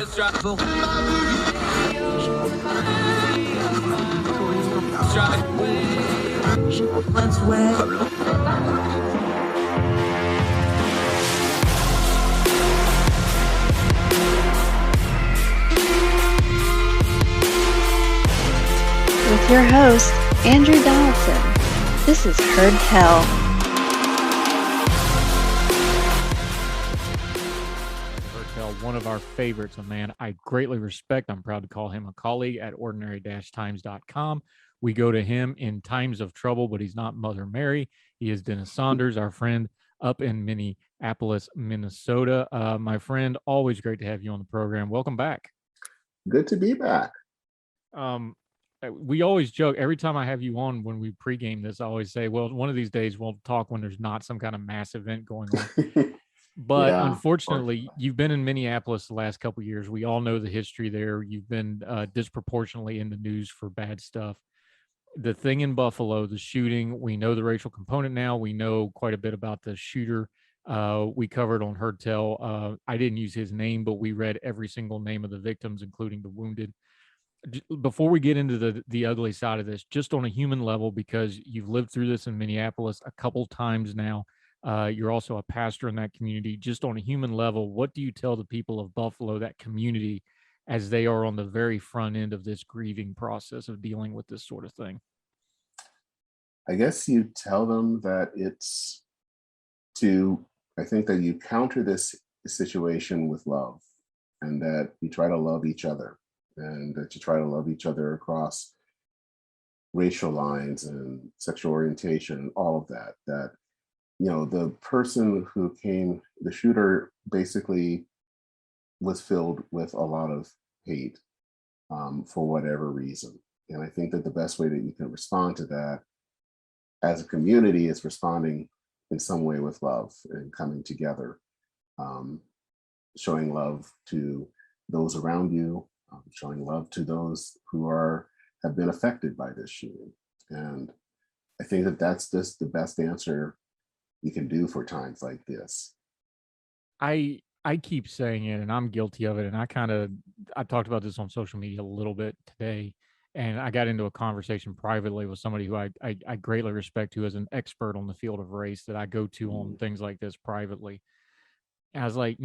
With your host, Andrew Donaldson. This is Heard Tell. Heard Tell, one of our favorites, a man I greatly respect. I'm proud to call him a colleague at ordinary-times.com. We go to him in times of trouble, but he's not Mother Mary. He is Dennis Saunders, our friend up in Minneapolis, Minnesota. My friend, always great to have you on the program. Welcome back. Good to be back. We always joke every time I have you on when we pregame this, I always say, well, one of these days we'll talk when there's not some kind of mass event going on. But unfortunately, you've been in Minneapolis the last couple of years. We all know the history there. You've been disproportionately in the news for bad stuff. The thing in Buffalo, the shooting, we know the racial component now. We know quite a bit about the shooter. We covered on Heard Tell. I didn't use his name, but we read every single name of the victims, including the wounded. Before we get into the ugly side of this, just on a human level, because you've lived through this in Minneapolis a couple times now, you're also a pastor in that community. Just on a human level, what do you tell the people of Buffalo, that community, as they are on the very front end of this grieving process of dealing with this sort of thing? I guess you tell them that I think that you counter this situation with love, and that you try to love each other, and that you try to love each other across racial lines and sexual orientation and all of that. That, the person who came, the shooter, basically was filled with a lot of hate for whatever reason. And I think that the best way that you can respond to that as a community is responding in some way with love and coming together, showing love to those around you, showing love to those who have been affected by this shooting. And I think that that's just the best answer you can do for times like this. I keep saying it, and I'm guilty of it. And I talked about this on social media a little bit today, and I got into a conversation privately with somebody who I greatly respect, who is an expert on the field of race, that I go to on things like this privately. And I was like,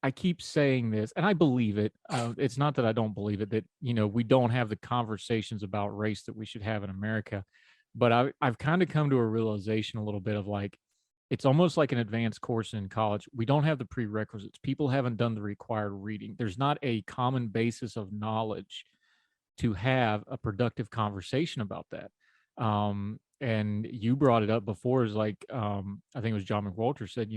I keep saying this, and I believe it. It's not that I don't believe it, that, we don't have the conversations about race that we should have in America. But I've kind of come to a realization a little bit of, like, it's almost like an advanced course in college. We don't have the prerequisites. People haven't done the required reading. There's not a common basis of knowledge to have a productive conversation about that. And you brought it up before, is like, I think it was John McWalter said,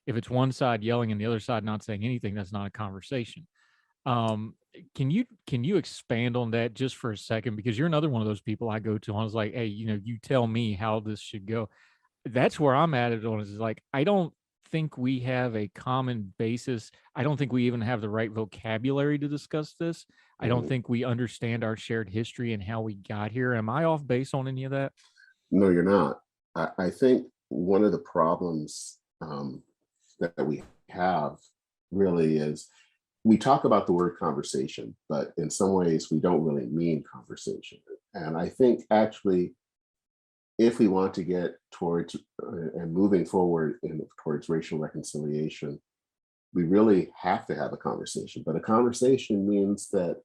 if it's one side yelling and the other side not saying anything, that's not a conversation. Can you expand on that just for a second? Because you're another one of those people I go to, and I was like, hey, you tell me how this should go. That's where I'm at it on, is like, I don't think we have a common basis. I don't think we even have the right vocabulary to discuss this. I don't think we understand our shared history and how we got here. Am I off base on any of that? No, you're not. I think one of the problems that we have really is, we talk about the word conversation, but in some ways we don't really mean conversation. And I think actually, if we want to get towards and moving forward towards racial reconciliation, we really have to have a conversation. But a conversation means that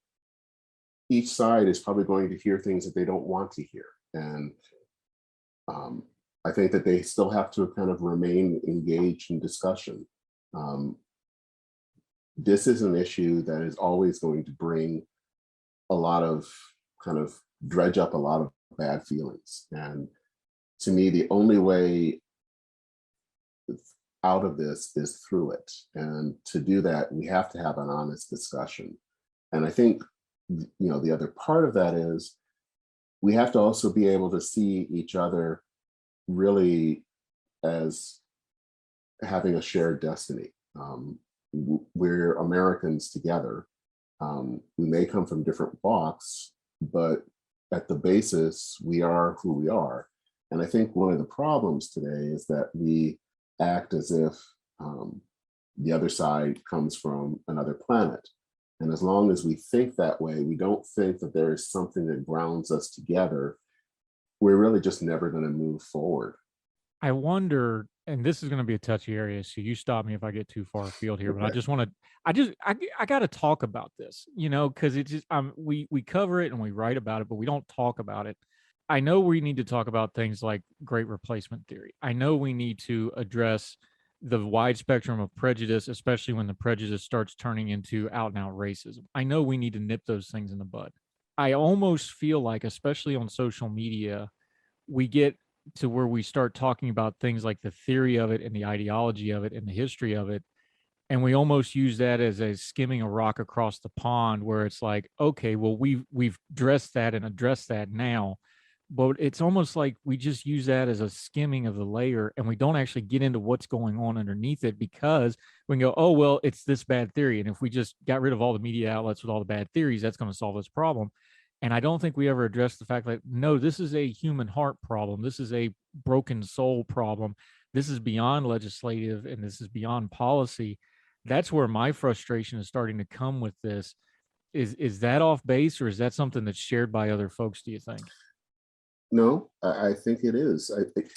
each side is probably going to hear things that they don't want to hear. And I think that they still have to kind of remain engaged in discussion. This is an issue that is always going to bring a lot of dredge up a lot of bad feelings. And to me, the only way out of this is through it. And to do that, we have to have an honest discussion. And I think, the other part of that is, we have to also be able to see each other really as having a shared destiny. We're Americans together. We may come from different walks, but at the basis, we are who we are. And I think one of the problems today is that we act as if the other side comes from another planet. And as long as we think that way, we don't think that there is something that grounds us together, we're really just never going to move forward. I wonder, and this is going to be a touchy area, so you stop me if I get too far afield here. But I Okay. just want to, I got to talk about this, because it's just, we cover it and we write about it, but we don't talk about it. I know we need to talk about things like great replacement theory. I know we need to address the wide spectrum of prejudice, especially when the prejudice starts turning into out and out racism. I know we need to nip those things in the bud. I almost feel like, especially on social media, we get to where we start talking about things like the theory of it and the ideology of it and the history of it, and we almost use that as a skimming a rock across the pond, where it's like, okay, well, we've dressed that and addressed that now, but it's almost like we just use that as a skimming of the layer, and we don't actually get into what's going on underneath it, because we can go, oh well, it's this bad theory, and if we just got rid of all the media outlets with all the bad theories, that's going to solve this problem. And I don't think we ever address the fact that, no, this is a human heart problem. This is a broken soul problem. This is beyond legislative and this is beyond policy. That's where my frustration is starting to come with this. Is that off base, or is that something that's shared by other folks, do you think? No, I think it is. I think,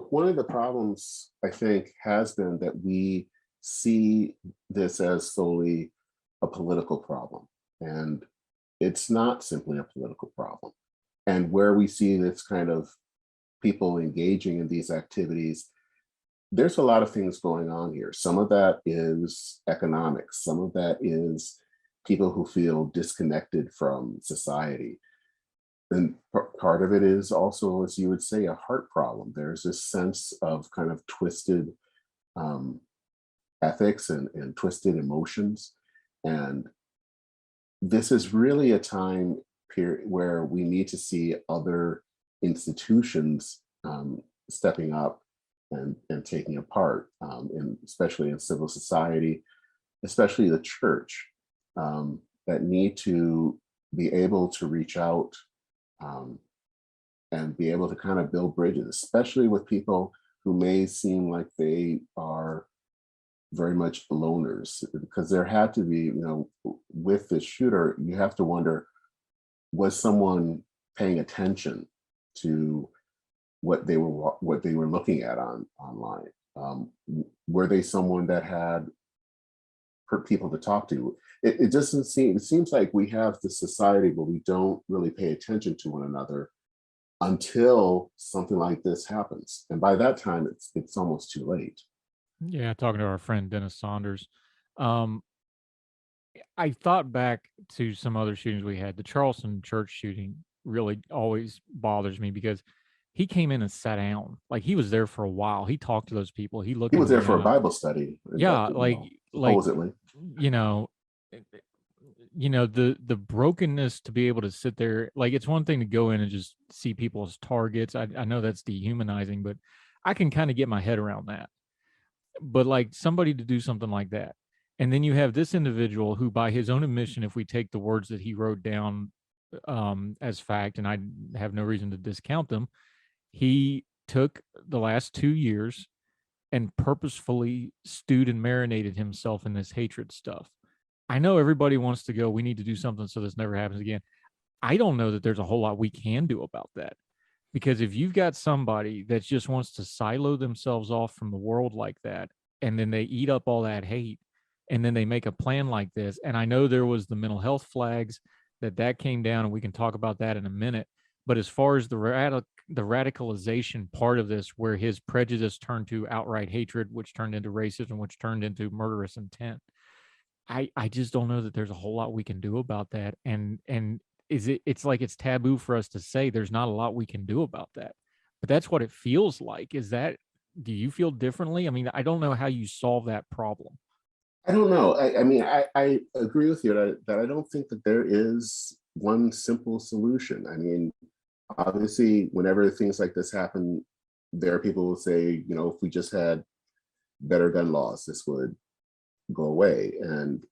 one of the problems I think has been that we see this as solely a political problem. And it's not simply a political problem. And where we see this kind of people engaging in these activities, there's a lot of things going on here. Some of that is economics. Some of that is people who feel disconnected from society. And part of it is also, as you would say, a heart problem. There's this sense of kind of twisted um, ethics and twisted emotions. And this is really a time period where we need to see other institutions stepping up and taking a part, especially in civil society, especially the church, that need to be able to reach out um, and be able to kind of build bridges, especially with people who may seem like they are very much loners, because there had to be, with the shooter, you have to wonder, was someone paying attention to what they were looking at online? Were they someone that had people to talk to? It doesn't seem, it seems like we have this society where we don't really pay attention to one another until something like this happens. And by that time, it's almost too late. Yeah, talking to our friend Dennis Saunders. Um, I thought back to some other shootings we had. The Charleston church shooting really always bothers me, because he came in and sat down. Like, he was there for a while. He talked to those people. He looked He was them there in the for a eye. Bible study. Yeah, like Supposedly. you know, eh, eh, the brokenness to be able to sit there. Like, it's one thing to go in and just see people as targets. I know that's dehumanizing, but I can kind of get my head around that. But like, somebody to do something like that, and then you have this individual who, by his own admission, if we take the words that he wrote down as fact, and I have no reason to discount them, he took the last 2 years and purposefully stewed and marinated himself in this hatred stuff. I know everybody wants to go, we need to do something so this never happens again. I don't know that there's a whole lot we can do about that. Because if you've got somebody that just wants to silo themselves off from the world like that, and then they eat up all that hate, and then they make a plan like this, and I know there was the mental health flags that came down, and we can talk about that in a minute. But as far as the radicalization part of this, where his prejudice turned to outright hatred, which turned into racism, which turned into murderous intent, I just don't know that there's a whole lot we can do about that. And it's like, it's taboo for us to say there's not a lot we can do about that. But that's what it feels like. Do you feel differently? I mean, I don't know how you solve that problem. I don't know. I mean, I agree with you that I don't think that there is one simple solution. I mean, obviously, whenever things like this happen, there are people who say, if we just had better gun laws, this would go away. And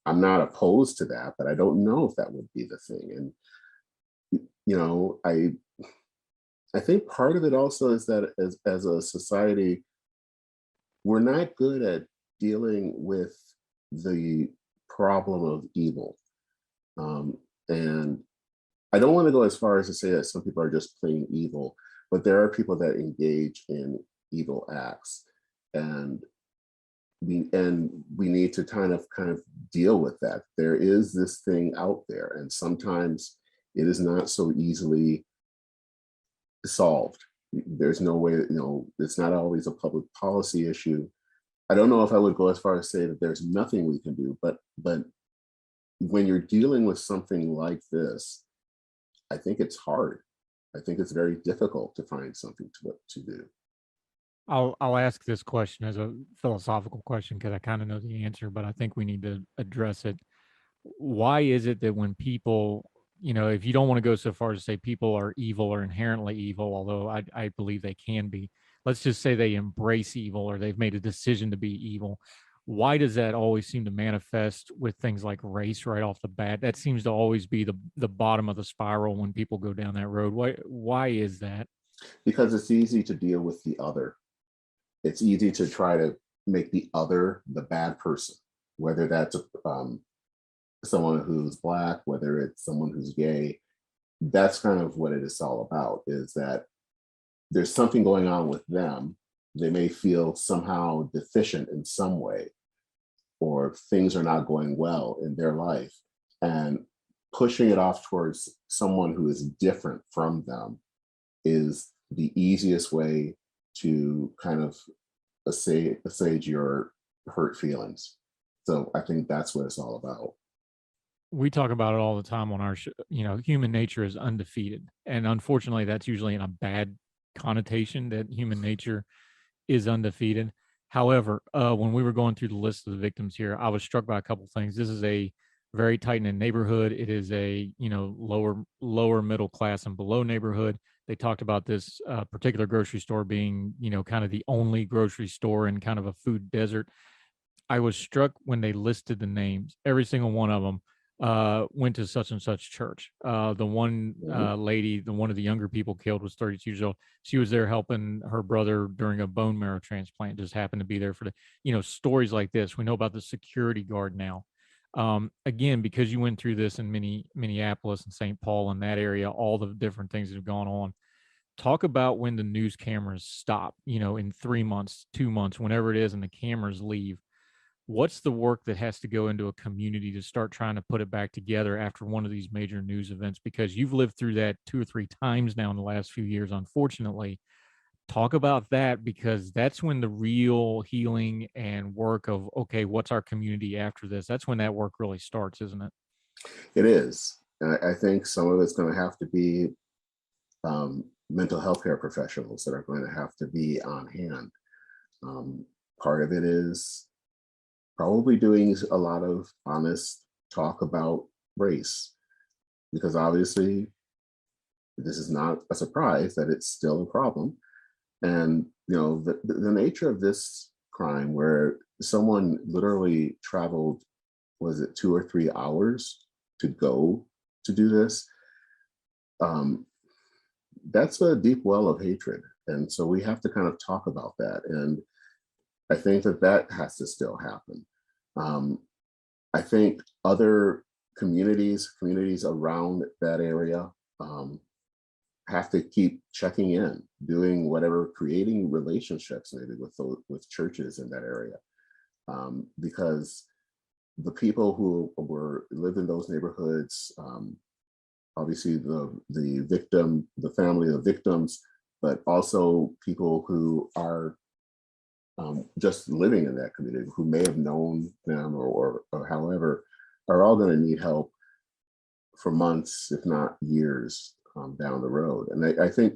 I'm not opposed to that, but I don't know if that would be the thing. And, I think part of it also is that as a society, we're not good at dealing with the problem of evil. And I don't want to go as far as to say that some people are just plain evil, but there are people that engage in evil acts, and we need to kind of deal with that. There is this thing out there, and sometimes it is not so easily solved. There's no way, it's not always a public policy issue. I don't know if I would go as far as say that there's nothing we can do, but when you're dealing with something like this, I think it's hard. I think it's very difficult to find something to do. I'll ask this question as a philosophical question because I kind of know the answer, but I think we need to address it. Why is it that when people, if you don't want to go so far as to say people are evil or inherently evil, although I believe they can be, let's just say they embrace evil or they've made a decision to be evil. Why does that always seem to manifest with things like race right off the bat? That seems to always be the bottom of the spiral when people go down that road. Why is that? Because it's easy to deal with the other. It's easy to try to make the other the bad person, whether that's someone who's Black, whether it's someone who's gay. That's kind of what it is all about, is that there's something going on with them. They may feel somehow deficient in some way, or things are not going well in their life. And pushing it off towards someone who is different from them is the easiest way to kind of assuage your hurt feelings. So I think that's what it's all about. We talk about it all the time on our show. Human nature is undefeated. And unfortunately, that's usually in a bad connotation, that human nature is undefeated. However, when we were going through the list of the victims here, I was struck by a couple things. This is a very tight-knit neighborhood. It is a, lower middle class and below neighborhood. They talked about this particular grocery store being, kind of the only grocery store in kind of a food desert. I was struck when they listed the names. Every single one of them went to such and such church. The one lady, one of the younger people killed, was 32 years old. She was there helping her brother during a bone marrow transplant, just happened to be there for stories like this. We know about the security guard now. Again, because you went through this in Minneapolis and St. Paul and that area, all the different things that have gone on. Talk about when the news cameras stop, in 3 months, 2 months, whenever it is, and the cameras leave. What's the work that has to go into a community to start trying to put it back together after one of these major news events? Because you've lived through that 2 or 3 times now in the last few years, unfortunately. Talk about that, because that's when the real healing and work of, okay, what's our community after this? That's when that work really starts, isn't it? It is. I think some of it's going to have to be mental health care professionals that are going to have to be on hand. Part of it is probably doing a lot of honest talk about race, because obviously this is not a surprise that it's still a problem. And the nature of this crime, where someone literally traveled, was it 2 or 3 hours to go to do this? That's a deep well of hatred. And so we have to kind of talk about that. And I think that has to still happen. I think other communities around that area have to keep checking in, doing whatever, creating relationships maybe with churches in that area, because the people who live in those neighborhoods, obviously the victim, the family of victims, but also people who are just living in that community, who may have known them or however, are all going to need help for months, if not years, down the road. And I think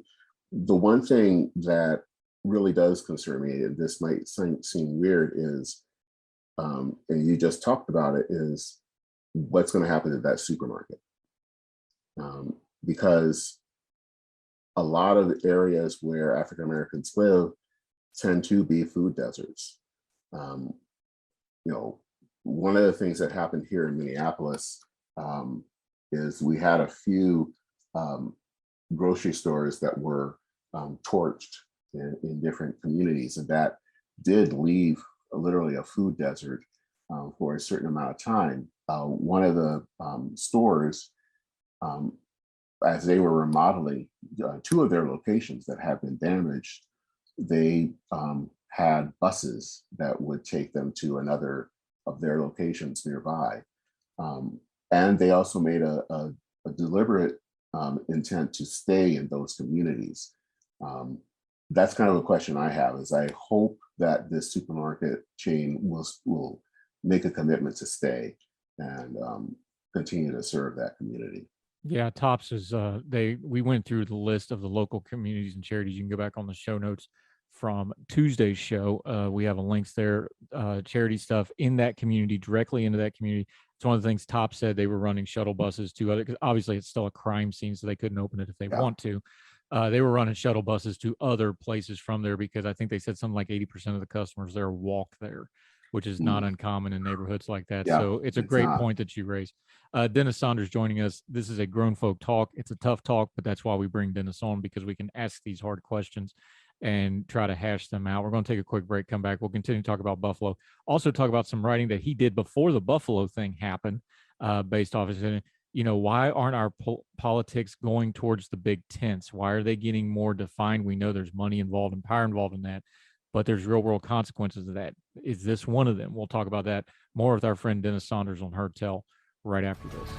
the one thing that really does concern me, and this might seem weird, is, and you just talked about it, is what's going to happen at that supermarket. Because a lot of the areas where African Americans live tend to be food deserts. One of the things that happened here in Minneapolis is we had a few grocery stores that were torched in different communities, and that did leave literally a food desert for a certain amount of time. One of the stores, um, as they were remodeling two of their locations that had been damaged, they had buses that would take them to another of their locations nearby. Um, and they also made a deliberate intent to stay in those communities. That's kind of a question I have, is I hope that this supermarket chain will make a commitment to stay and continue to serve that community. Yeah, Tops is we went through the list of the local communities and charities. You can go back on the show notes from Tuesday's show. We have a links there, charity stuff in that community, directly into that community. It's one of the things Top said. They were running shuttle buses to other, because obviously it's still a crime scene, so they couldn't open it if they want to. They were running shuttle buses to other places from there, because I think they said something like 80% of the customers there walk there, which is not uncommon in neighborhoods like that. So it's a great point that you raised. Dennis Saunders joining us. This is a grown folk talk. It's a tough talk, but that's why we bring Dennis on, because we can ask these hard questions and try to hash them out. We're going to take a quick break, come back. We'll continue to talk about Buffalo. Also talk about some writing that he did before the Buffalo thing happened, based off his, why aren't our politics going towards the big tents? Why are they getting more defined? We know there's money involved and power involved in that, but there's real world consequences of that. Is this one of them? We'll talk about that more with our friend Dennis Saunders on Heard Tell right after this.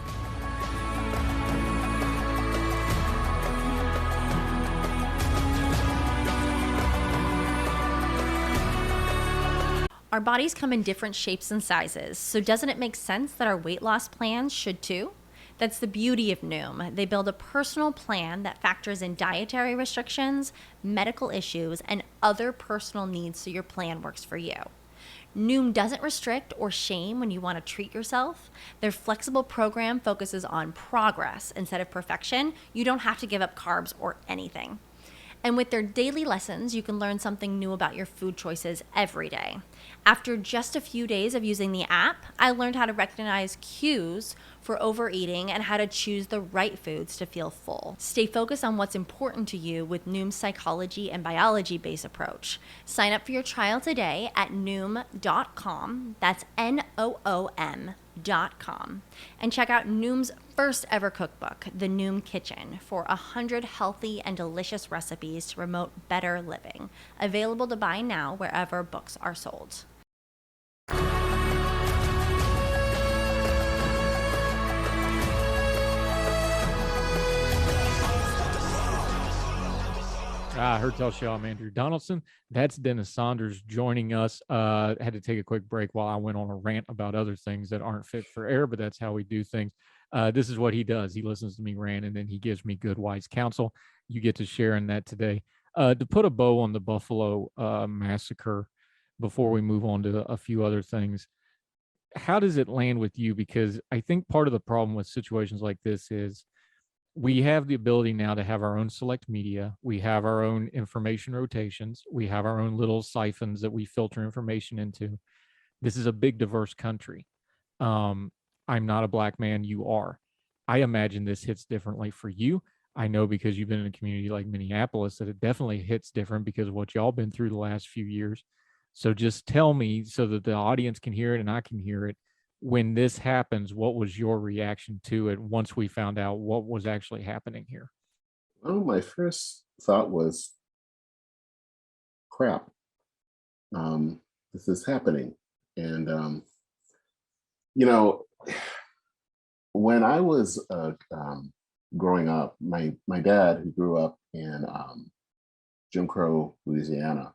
Our bodies come in different shapes and sizes, so doesn't it make sense that our weight loss plans should too? That's the beauty of Noom. They build a personal plan that factors in dietary restrictions, medical issues, and other personal needs so your plan works for you. Noom doesn't restrict or shame when you want to treat yourself. Their flexible program focuses on progress instead of perfection. You don't have to give up carbs or anything. And with their daily lessons, you can learn something new about your food choices every day. After just a few days of using the app, I learned how to recognize cues for overeating and how to choose the right foods to feel full. Stay focused on what's important to you with Noom's psychology and biology-based approach. Sign up for your trial today at Noom.com. That's Noom.com. And check out Noom's first ever cookbook, The Noom Kitchen, for 100 healthy and delicious recipes to promote better living. Available to buy now wherever books are sold. Heard Tell Show. I'm Andrew Donaldson. That's Dennis Saunders joining us. Had to take a quick break while I went on a rant about other things that aren't fit for air, but that's how we do things. This is what he does. He listens to me rant, and then he gives me good, wise counsel. You get to share in that today. To put a bow on the Buffalo massacre before we move on to a few other things, how does it land with you? Because I think part of the problem with situations like this is we have the ability now to have our own select media. We have our own information rotations. We have our own little siphons that we filter information into. This is a big, diverse country. I'm not a black man. You are. I imagine this hits differently for you. I know, because you've been in a community like Minneapolis, that it definitely hits different because of what y'all been through the last few years. So just tell me, so that the audience can hear it and I can hear it, when this happens, what was your reaction to it once we found out what was actually happening here? Well, my first thought was, crap, this is happening. And, when I was growing up, my dad, who grew up in Jim Crow, Louisiana,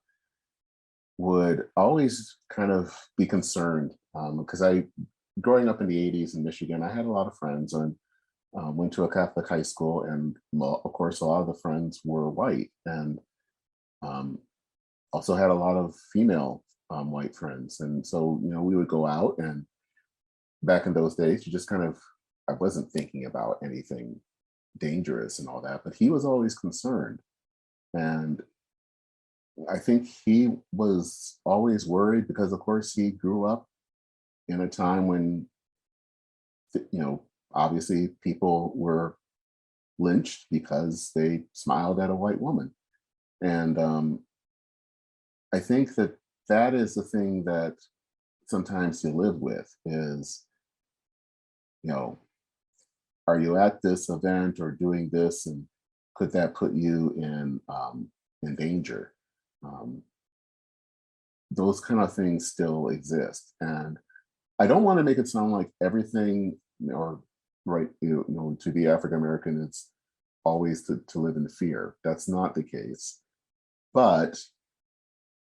would always kind of be concerned, because growing up in the 80s in Michigan, I had a lot of friends and went to a Catholic high school, and of course, a lot of the friends were white, and also had a lot of female white friends. And so, we would go out, and back in those days, I wasn't thinking about anything dangerous and all that, but he was always concerned. And I think he was always worried because, of course, he grew up in a time when, obviously people were lynched because they smiled at a white woman. And I think that is the thing that sometimes you live with is, are you at this event or doing this, and could that put you in danger? Um, those kind of things still exist, and I don't want to make it sound like everything, or right, to be African American, it's always to live in fear. That's not the case, but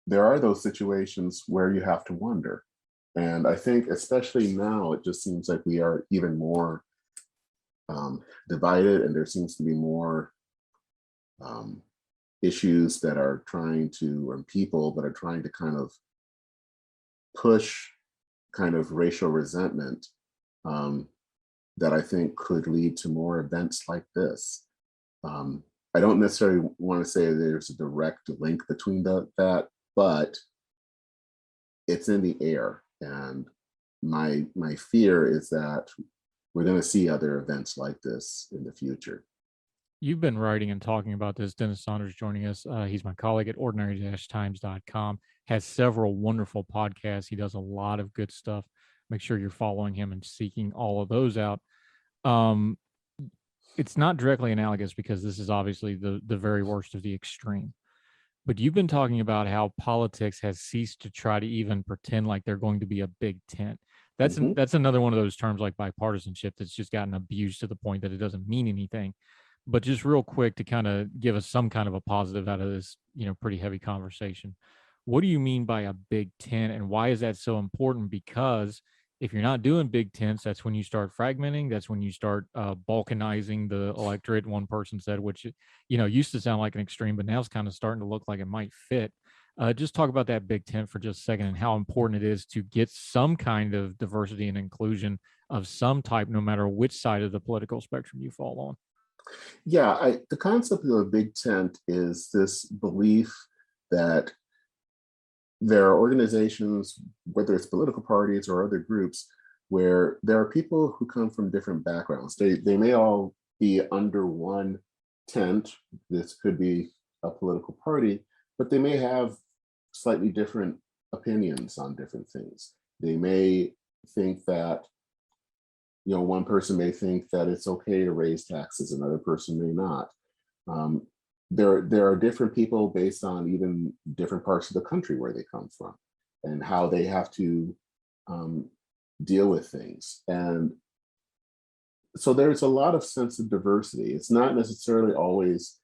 there are those situations where you have to wonder. And I think, especially now, it just seems like we are even more divided, and there seems to be more issues that are trying to, and people that are trying to kind of push kind of racial resentment, that I think could lead to more events like this. I don't necessarily want to say there's a direct link between that, but it's in the air. And my fear is that we're going to see other events like this in the future. You've been writing and talking about this. Dennis Saunders joining us. He's my colleague at ordinary-times.com, has several wonderful podcasts. He does a lot of good stuff. Make sure you're following him and seeking all of those out. It's not directly analogous because this is obviously the very worst of the extreme. But you've been talking about how politics has ceased to try to even pretend like they're going to be a big tent. That's another one of those terms like bipartisanship that's just gotten abused to the point that it doesn't mean anything. But just real quick to kind of give us some kind of a positive out of this, pretty heavy conversation. What do you mean by a big tent, and why is that so important? Because if you're not doing big tents, that's when you start fragmenting. That's when you start balkanizing the electorate. One person said, which, used to sound like an extreme, but now it's kind of starting to look like it might fit. Just talk about that big tent for just a second and how important it is to get some kind of diversity and inclusion of some type, no matter which side of the political spectrum you fall on. Yeah, the concept of a big tent is this belief that there are organizations, whether it's political parties or other groups, where there are people who come from different backgrounds. They may all be under one tent. This could be a political party, but they may have slightly different opinions on different things. They may think that, one person may think that it's okay to raise taxes, another person may not. There are different people based on even different parts of the country where they come from and how they have to deal with things. And so there's a lot of sense of diversity. It's not necessarily always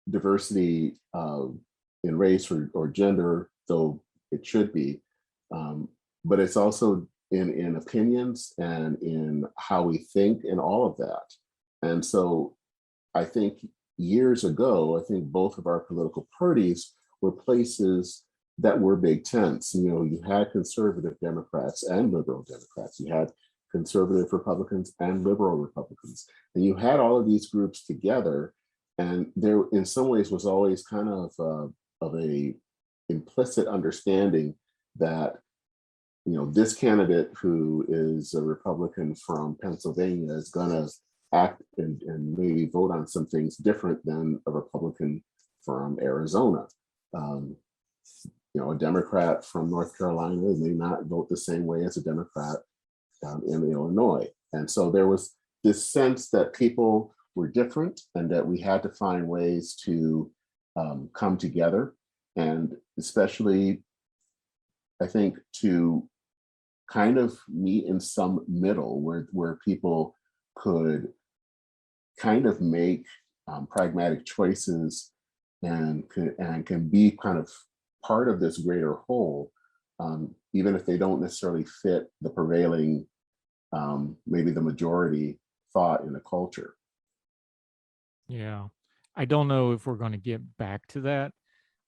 diversity in race or gender, though it should be, but it's also in opinions and in how we think and all of that. And so I think years ago, I think both of our political parties were places that were big tents. You had conservative Democrats and liberal Democrats. You had conservative Republicans and liberal Republicans. And you had all of these groups together. And there, in some ways, was always kind of a implicit understanding that, this candidate who is a Republican from Pennsylvania is going to act and maybe vote on some things different than a Republican from Arizona. A Democrat from North Carolina may not vote the same way as a Democrat in Illinois. And so there was this sense that people were different and that we had to find ways to come together, and especially, I think, to kind of meet in some middle where people could kind of make pragmatic choices and can be kind of part of this greater whole, even if they don't necessarily fit the prevailing, maybe the majority thought in the culture. Yeah. I don't know if we're going to get back to that,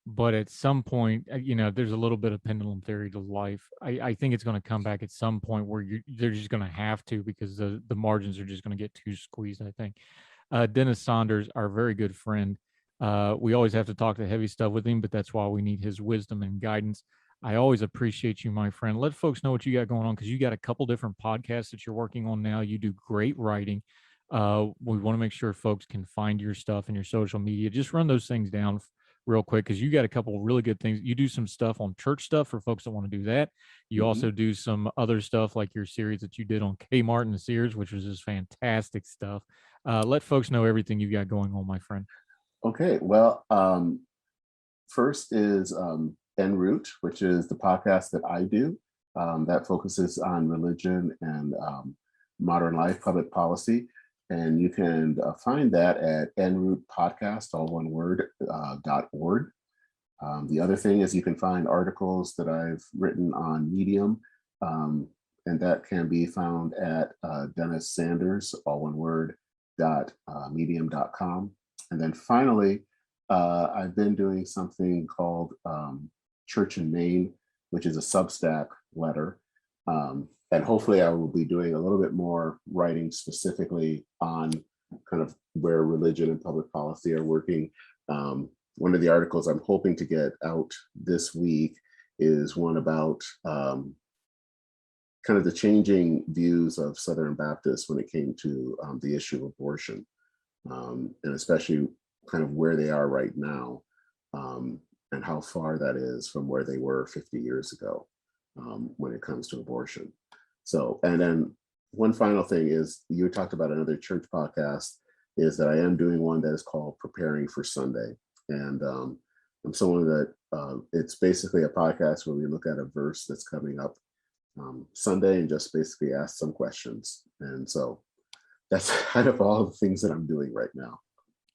but at some point, there's a little bit of pendulum theory to life. I think it's going to come back at some point where they're just going to have to, because the margins are just going to get too squeezed, I think. Dennis Saunders, our very good friend. We always have to talk the heavy stuff with him, but that's why we need his wisdom and guidance. I always appreciate you, my friend. Let folks know what you got going on, because you got a couple different podcasts that you're working on now. You do great writing. We want to make sure folks can find your stuff and your social media. Just run those things down real quick, because you got a couple really good things. You do some stuff on church stuff for folks that want to do that. You also do some other stuff like your series that you did on Kmart and Sears, which was just fantastic stuff. Let folks know everything you got going on, my friend. Okay, well, first is En route, which is the podcast that I do that focuses on religion and modern life, public policy. And you can find that at enroutepodcast, all one word, .org. The other thing is you can find articles that I've written on Medium, and that can be found at Dennis Sanders, all one word, .medium.com. And then finally, I've been doing something called Church in Maine, which is a Substack letter. And hopefully I will be doing a little bit more writing specifically on kind of where religion and public policy are working. One of the articles I'm hoping to get out this week is one about kind of the changing views of Southern Baptists when it came to the issue of abortion, and especially kind of where they are right now, and how far that is from where they were 50 years ago when it comes to abortion. So, and then one final thing is, you talked about another church podcast, is that I am doing one that is called Preparing for Sunday. And I'm someone that it's basically a podcast where we look at a verse that's coming up Sunday and just basically ask some questions. And so that's kind of all the things that I'm doing right now.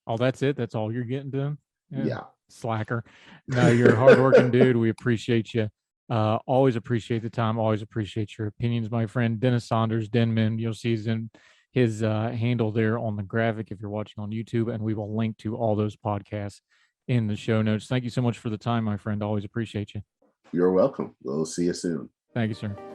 Oh, that's it? That's all you're getting done? Yeah. Slacker. No, you're a hardworking dude. We appreciate you. Always appreciate the time. Always appreciate your opinions, my friend. Dennis Saunders, Denman. You'll see his handle there on the graphic if you're watching on YouTube, and we will link to all those podcasts in the show notes. Thank you so much for the time, my friend. Always appreciate you. You're welcome. We'll see you soon. Thank you, sir.